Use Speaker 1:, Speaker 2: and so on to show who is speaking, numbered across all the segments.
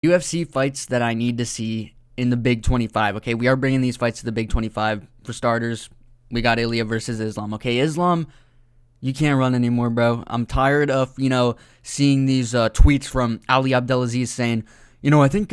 Speaker 1: UFC fights that I need to see in the Big 25. Okay, we are bringing these fights to the Big 25. For starters, we got Ilya versus Islam. Okay, Islam, you can't run anymore, bro. I'm tired of, seeing these tweets from Ali Abdelaziz saying, I think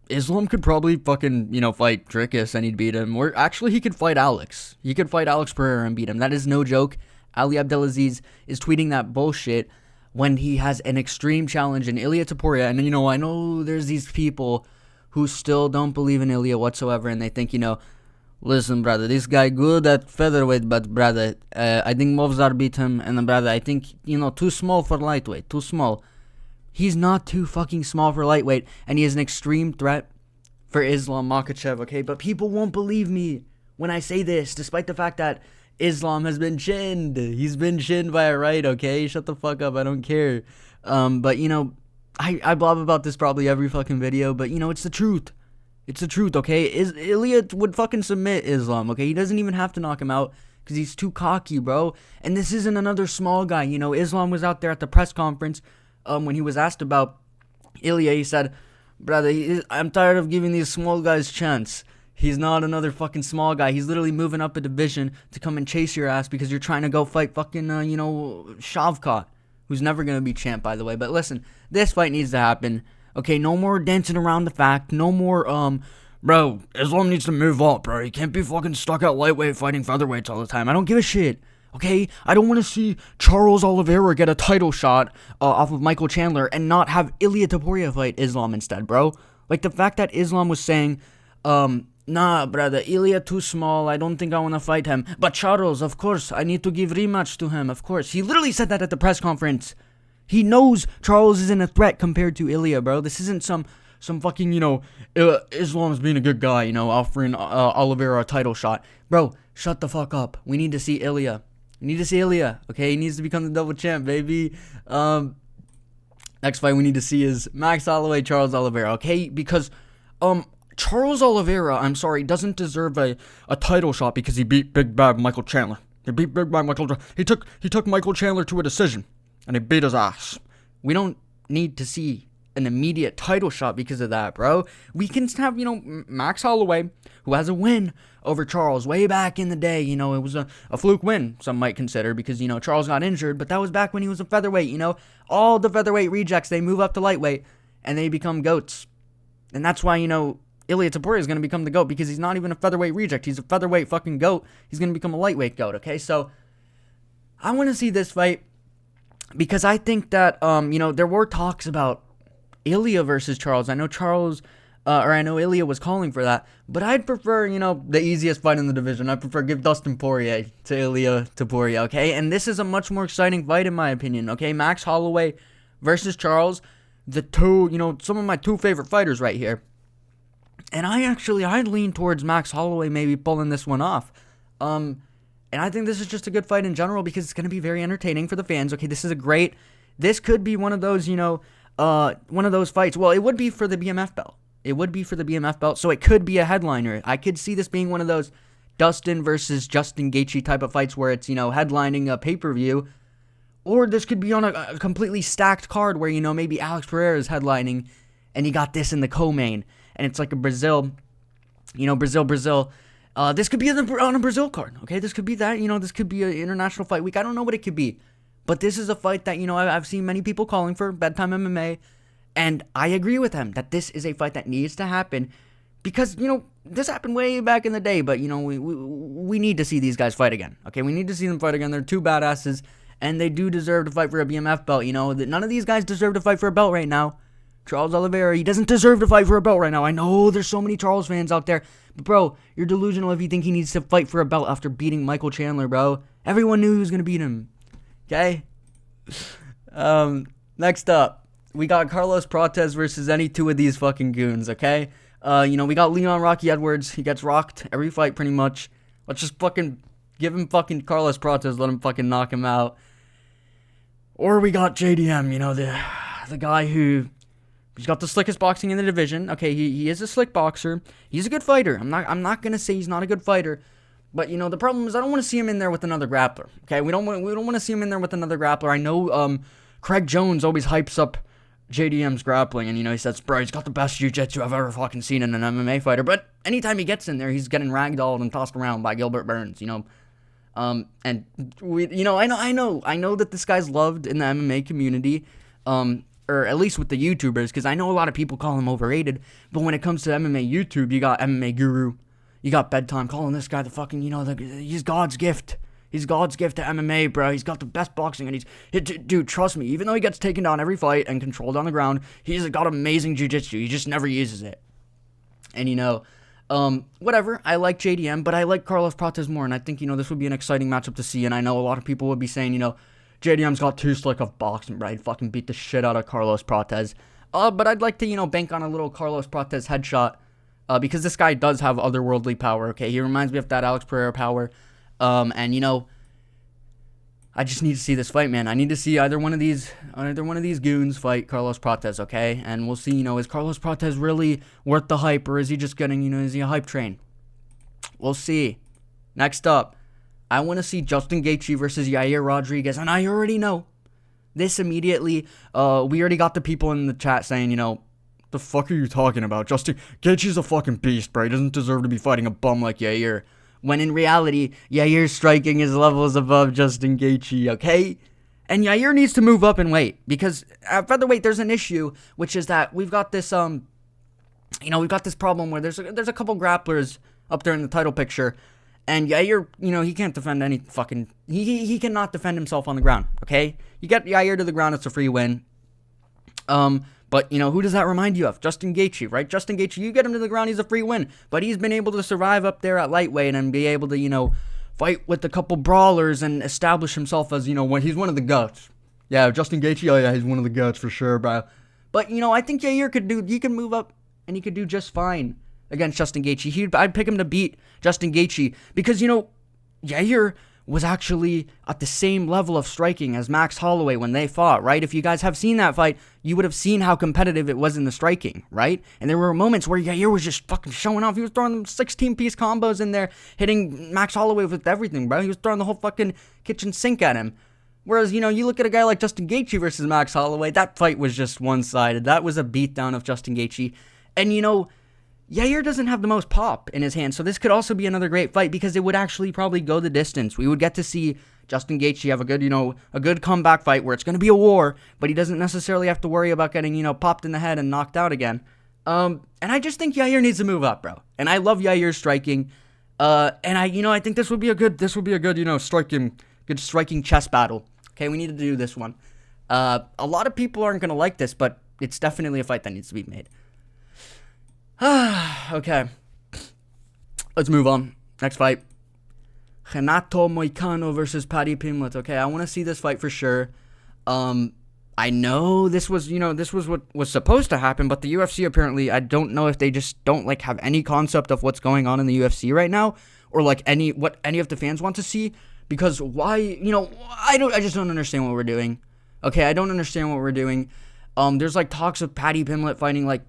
Speaker 1: Islam could probably fucking, fight Dricus and he'd beat him. Or actually, he could fight Alex. He could fight Alex Pereira and beat him. That is no joke. Ali Abdelaziz is tweeting that bullshit when he has an extreme challenge in Ilia Topuria. And, I know there's these people who still don't believe in Ilia whatsoever, and they think, listen, brother, this guy good at featherweight, but, brother, I think Movzar beat him, and then, brother, I think, too small for lightweight, too small. He's not too fucking small for lightweight, and he is an extreme threat for Islam Makhachev, okay? But people won't believe me when I say this, despite the fact that Islam has been chinned. He's been chinned by a right, okay? Shut the fuck up, I don't care. But, I blob about this probably every fucking video, but, it's the truth. It's the truth, okay? Ilya would fucking submit Islam, okay? He doesn't even have to knock him out because he's too cocky, bro. And this isn't another small guy. Islam was out there at the press conference when he was asked about Ilya. He said, brother, I'm tired of giving these small guys chance. He's not another fucking small guy. He's literally moving up a division to come and chase your ass because you're trying to go fight fucking, Shavkat, who's never going to be champ, by the way. But listen, this fight needs to happen. Okay, no more dancing around the fact. No more, bro, Islam needs to move up, bro. He can't be fucking stuck at lightweight fighting featherweights all the time. I don't give a shit. Okay, I don't want to see Charles Oliveira get a title shot off of Michael Chandler and not have Ilia Topuria fight Islam instead, bro. Like, the fact that Islam was saying, nah, brother, Ilya too small. I don't think I want to fight him. But Charles, of course, I need to give rematch to him, of course. He literally said that at the press conference. He knows Charles isn't a threat compared to Ilya, bro. This isn't some fucking, Islam's being a good guy, offering Oliveira a title shot. Bro, shut the fuck up. We need to see Ilya. We need to see Ilya, okay? He needs to become the double champ, baby. Next fight we need to see is Max Holloway, Charles Oliveira, okay? Because, Charles Oliveira, I'm sorry, doesn't deserve a title shot because he beat Big Bad Michael Chandler. He beat Big Bad Michael Chandler. He took Michael Chandler to a decision, and he beat his ass. We don't need to see an immediate title shot because of that, bro. We can have, Max Holloway, who has a win over Charles way back in the day. It was a fluke win, some might consider, because, Charles got injured, but that was back when he was a featherweight, All the featherweight rejects, they move up to lightweight, and they become goats. And that's why, Ilia Topuria is going to become the GOAT because he's not even a featherweight reject. He's a featherweight fucking GOAT. He's going to become a lightweight GOAT, okay? So, I want to see this fight because I think that, there were talks about Ilya versus Charles. I know Ilya was calling for that, but I'd prefer, the easiest fight in the division. I prefer give Dustin Poirier to Ilia Topuria, okay? And this is a much more exciting fight in my opinion, okay? Max Holloway versus Charles, the two, some of my two favorite fighters right here. And I'd lean towards Max Holloway maybe pulling this one off. And I think this is just a good fight in general because it's going to be very entertaining for the fans. Okay, this could be one of those, one of those fights. Well, it would be for the BMF belt. It would be for the BMF belt, so it could be a headliner. I could see this being one of those Dustin versus Justin Gaethje type of fights where it's, headlining a pay-per-view. Or this could be on a completely stacked card where, maybe Alex Pereira is headlining and you got this in the co-main. And it's like a Brazil. This could be on a Brazil card, okay? This could be that, this could be an international fight week. I don't know what it could be. But this is a fight that, I've seen many people calling for, Bedtime MMA. And I agree with them that this is a fight that needs to happen. Because, this happened way back in the day. But, we need to see these guys fight again, okay? We need to see them fight again. They're two badasses. And they do deserve to fight for a BMF belt, None of these guys deserve to fight for a belt right now. Charles Oliveira, he doesn't deserve to fight for a belt right now. I know there's so many Charles fans out there. But, bro, you're delusional if you think he needs to fight for a belt after beating Michael Chandler, bro. Everyone knew he was going to beat him. Okay? Next up, we got Carlos Prates versus any two of these fucking goons, okay? We got Leon Rocky Edwards. He gets rocked every fight pretty much. Let's just fucking give him fucking Carlos Prates. Let him fucking knock him out. Or we got JDM, the guy he's got the slickest boxing in the division. Okay, he is a slick boxer. He's a good fighter. I'm not gonna say he's not a good fighter, but the problem is I don't want to see him in there with another grappler. Okay, we don't want to see him in there with another grappler. I know Craig Jones always hypes up JDM's grappling, and, he says, bro, he's got the best jiu-jitsu I've ever fucking seen in an MMA fighter, but anytime he gets in there, he's getting ragdolled and tossed around by Gilbert Burns, and we, I know that this guy's loved in the MMA community, or at least with the YouTubers, because I know a lot of people call him overrated, but when it comes to MMA YouTube, you got MMA Guru, you got Bedtime calling this guy the fucking, he's God's gift. He's God's gift to MMA, bro. He's got the best boxing, and dude, trust me, even though he gets taken down every fight and controlled on the ground, he's got amazing jiu-jitsu. He just never uses it. And, whatever, I like JDM, but I like Carlos Prates more, and I think, this would be an exciting matchup to see, and I know a lot of people would be saying, JDM's got too slick of boxing, bro. He'd fucking beat the shit out of Carlos Prates. But I'd like to, bank on a little Carlos Prates headshot, because this guy does have otherworldly power, okay? He reminds me of that Alex Pereira power. And I just need to see this fight, man. I need to see either one of these goons fight Carlos Prates, okay? And we'll see, is Carlos Prates really worth the hype, or is he just getting, is he a hype train? We'll see. Next up, I want to see Justin Gaethje versus Yair Rodriguez, and I already know this immediately. We already got the people in the chat saying, the fuck are you talking about? Justin Gaethje's a fucking beast, bro. He doesn't deserve to be fighting a bum like Yair. When in reality, Yair's striking is levels above Justin Gaethje, okay? And Yair needs to move up in weight, because at featherweight, there's an issue, which is that we've got this, we've got this problem where there's a couple grapplers up there in the title picture, and Yair, he can't defend any fucking, he cannot defend himself on the ground, okay? You get Yair to the ground, it's a free win. But, who does that remind you of? Justin Gaethje, right? Justin Gaethje, you get him to the ground, he's a free win. But he's been able to survive up there at lightweight and be able to, fight with a couple brawlers and establish himself as, when he's one of the goats. Yeah, Justin Gaethje, oh yeah, he's one of the goats for sure, bro. But, I think Yair he can move up and he could do just fine against Justin Gaethje. I'd pick him to beat Justin Gaethje because, Yair was actually at the same level of striking as Max Holloway when they fought, right? If you guys have seen that fight, you would have seen how competitive it was in the striking, right? And there were moments where Yair was just fucking showing off. He was throwing 16-piece combos in there, hitting Max Holloway with everything, bro. He was throwing the whole fucking kitchen sink at him. Whereas, you look at a guy like Justin Gaethje versus Max Holloway, that fight was just one-sided. That was a beatdown of Justin Gaethje. And, Yair doesn't have the most pop in his hand, so this could also be another great fight because it would actually probably go the distance. We would get to see Justin Gaethje have a good comeback fight where it's going to be a war, but he doesn't necessarily have to worry about getting, popped in the head and knocked out again. And I just think Yair needs to move up, bro. And I love Yair's striking. And I think this would be a good, striking chess battle. Okay, we need to do this one. A lot of people aren't going to like this, but it's definitely a fight that needs to be made. Okay. Let's move on. Next fight. Renato Moicano versus Paddy Pimblett. Okay, I want to see this fight for sure. I know this was what was supposed to happen, but the UFC apparently, I don't know if they just don't have any concept of what's going on in the UFC right now, or what any of the fans want to see. Because why? I just don't understand what we're doing. Okay, I don't understand what we're doing. There's talks of Paddy Pimblett fighting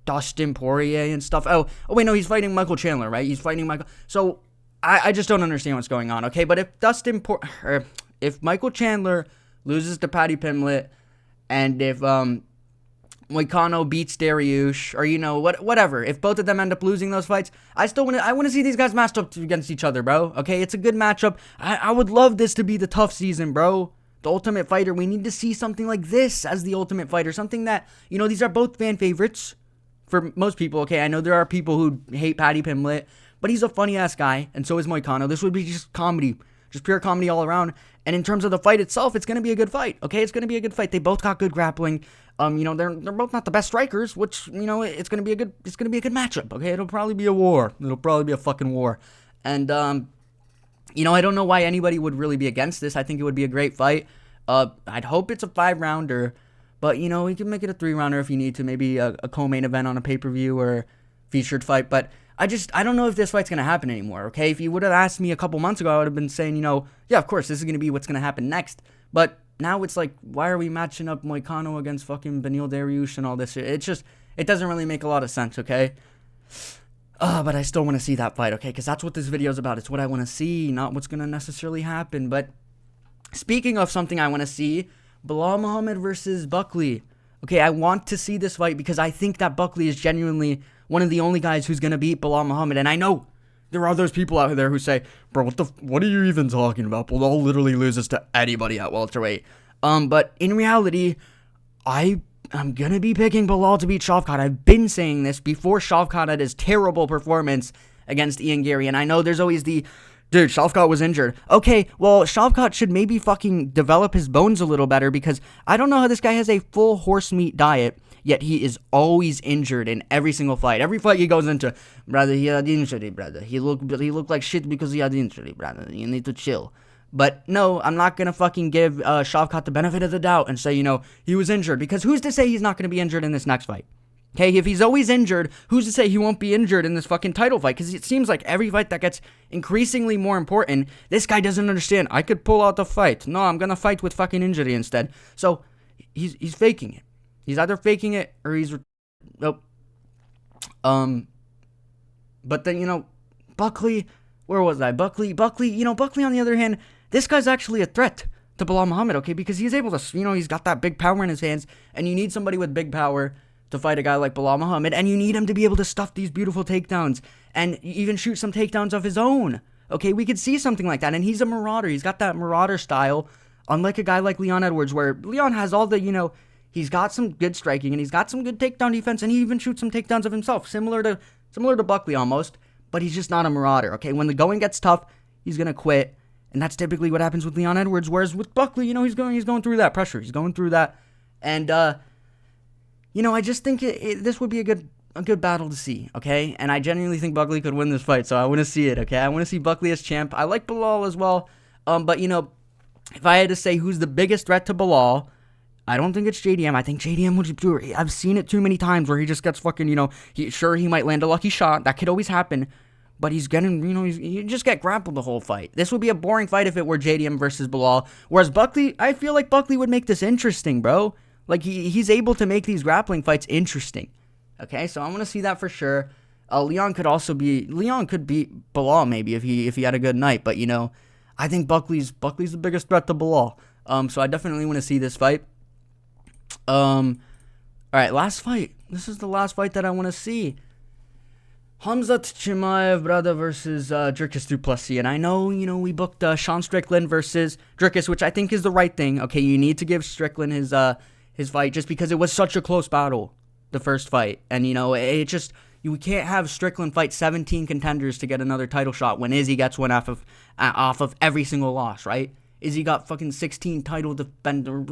Speaker 1: Dustin Poirier and stuff. Oh wait, no, he's fighting Michael Chandler, right? He's fighting Michael. So I just don't understand what's going on. Okay, but if Michael Chandler loses to Paddy Pimblett, and if Moicano beats Dariush, or whatever, if both of them end up losing those fights, I want to see these guys matched up against each other, bro. Okay, it's a good matchup. I would love this to be the tough season, bro. The Ultimate Fighter. We need to see something like this as the Ultimate Fighter. Something that these are both fan favorites. For most people, okay, I know there are people who hate Paddy Pimblett, but he's a funny-ass guy, and so is Moicano. This would be just comedy, just pure comedy all around. And in terms of the fight itself, it's going to be a good fight, okay? It's going to be a good fight. They both got good grappling. They're both not the best strikers, which, it's going to be a good matchup, okay? It'll probably be a war. It'll probably be a fucking war. And, I don't know why anybody would really be against this. I think it would be a great fight. I'd hope it's a 5-rounder. But, we can make it a 3-rounder if you need to. Maybe a co-main event on a pay-per-view or featured fight. But I don't know if this fight's going to happen anymore, okay? If you would have asked me a couple months ago, I would have been saying, yeah, of course, this is going to be what's going to happen next. But now it's why are we matching up Moicano against fucking Beneil Dariush and all this shit? It doesn't really make a lot of sense, okay? But I still want to see that fight, okay? Because that's what this video's about. It's what I want to see, not what's going to necessarily happen. But speaking of something I want to see, Bilal Muhammad versus Buckley. Okay, I want to see this fight because I think that Buckley is genuinely one of the only guys who's going to beat Belal Muhammad. And I know there are those people out there who say, bro, what are you even talking about? Belal literally loses to anybody at welterweight. But in reality, I'm going to be picking Belal to beat Shavkat. I've been saying this before Shavkat had his terrible performance against Ian Gary. And I know there's always the, dude, Shavkat was injured. Okay, well, Shavkat should maybe fucking develop his bones a little better because I don't know how this guy has a full horse meat diet, yet he is always injured in every single fight. Every fight he goes into, brother, he had injury, brother. He looked like shit because he had injury, brother. You need to chill. But no, I'm not going to fucking give Shavkat the benefit of the doubt and say, he was injured. Because who's to say he's not going to be injured in this next fight? Okay, if he's always injured, who's to say he won't be injured in this fucking title fight? Because it seems like every fight that gets increasingly more important, this guy doesn't understand. I could pull out the fight. No, I'm going to fight with fucking injury instead. So, he's faking it. He's either faking it or he's... Nope. But then, Buckley... Where was I? Buckley, Buckley on the other hand, this guy's actually a threat to Belal Muhammad, okay? Because he's able to, he's got that big power in his hands, and you need somebody with big power to fight a guy like Belal Muhammad, and you need him to be able to stuff these beautiful takedowns, and even shoot some takedowns of his own, okay? We could see something like that, and he's a marauder. He's got that marauder style, unlike a guy like Leon Edwards, where Leon has all the, he's got some good striking, and he's got some good takedown defense, and he even shoots some takedowns of himself, similar to Buckley almost, but he's just not a marauder, okay? When the going gets tough, he's going to quit, and that's typically what happens with Leon Edwards, whereas with Buckley, he's going through that pressure. He's going through that, and, I just think this would be a good battle to see, okay? And I genuinely think Buckley could win this fight, so I want to see it, okay? I want to see Buckley as champ. I like Belal as well, but, if I had to say who's the biggest threat to Belal, I don't think it's JDM. I think JDM would do it. I've seen it too many times where he just gets fucking, he might land a lucky shot. That could always happen. But he's getting, you just get grappled the whole fight. This would be a boring fight if it were JDM versus Belal. Whereas Buckley, I feel like Buckley would make this interesting, bro. Like, he's able to make these grappling fights interesting. Okay, so I want to see that for sure. Leon could beat Belal maybe if he had a good night. But, I think Buckley's the biggest threat to Belal. So I definitely want to see this fight. All right, last fight. This is the last fight that I want to see. Khamzat Chimaev, brother, versus Dricus du Plessis. And I know, we booked Sean Strickland versus Dricus, which I think is the right thing. Okay, you need to give Strickland his fight just because it was such a close battle, the first fight. And, it just, you can't have Strickland fight 17 contenders to get another title shot when Izzy gets one off of every single loss, right? Izzy got fucking 16 title defender,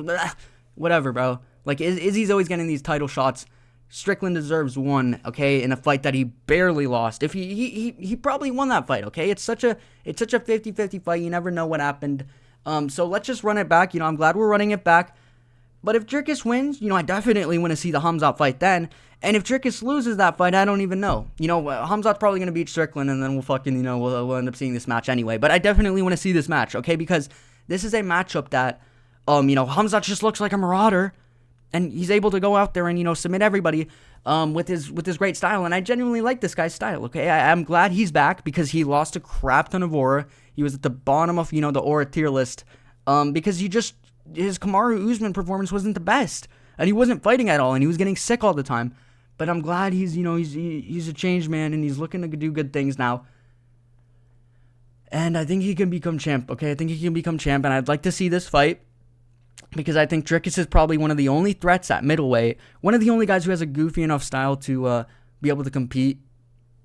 Speaker 1: whatever, bro. Like, Izzy's always getting these title shots. Strickland deserves one, okay, in a fight that he barely lost. If he probably won that fight, okay? It's such a 50-50 fight. You never know what happened. So let's just run it back. I'm glad we're running it back. But if Dricus wins, I definitely want to see the Khamzat fight then. And if Dricus loses that fight, I don't even know. Khamzat's probably going to beat Strickland, and then we'll fucking, we'll end up seeing this match anyway. But I definitely want to see this match, okay? Because this is a matchup that, Khamzat just looks like a marauder. And he's able to go out there and, submit everybody with his great style. And I genuinely like this guy's style, okay? I'm glad he's back because he lost a crap ton of aura. He was at the bottom of, the aura tier list because his Kamaru Usman performance wasn't the best. And he wasn't fighting at all, and he was getting sick all the time. But I'm glad he's a changed man, and he's looking to do good things now. And I think he can become champ, okay? I think he can become champ, and I'd like to see this fight. Because I think Dricus is probably one of the only threats at middleweight. One of the only guys who has a goofy enough style to be able to compete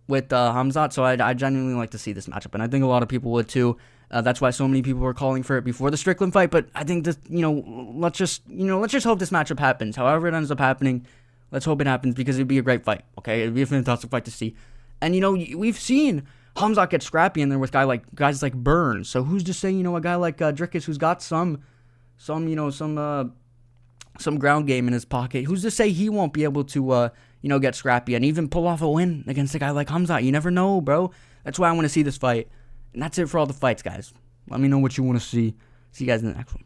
Speaker 1: with Khamzat. So I genuinely like to see this matchup. And I think a lot of people would too. That's why so many people were calling for it before the Strickland fight. But I think that, let's just hope this matchup happens. However it ends up happening, let's hope it happens because it'd be a great fight. Okay, it'd be a fantastic fight to see. And, we've seen Khamzat get scrappy in there with guys like Burns. So who's to say, a guy like Dricus who's got some ground game in his pocket. Who's to say he won't be able to, get scrappy and even pull off a win against a guy like Khamzat? You never know, bro. That's why I want to see this fight. And that's it for all the fights, guys. Let me know what you want to see. See you guys in the next one.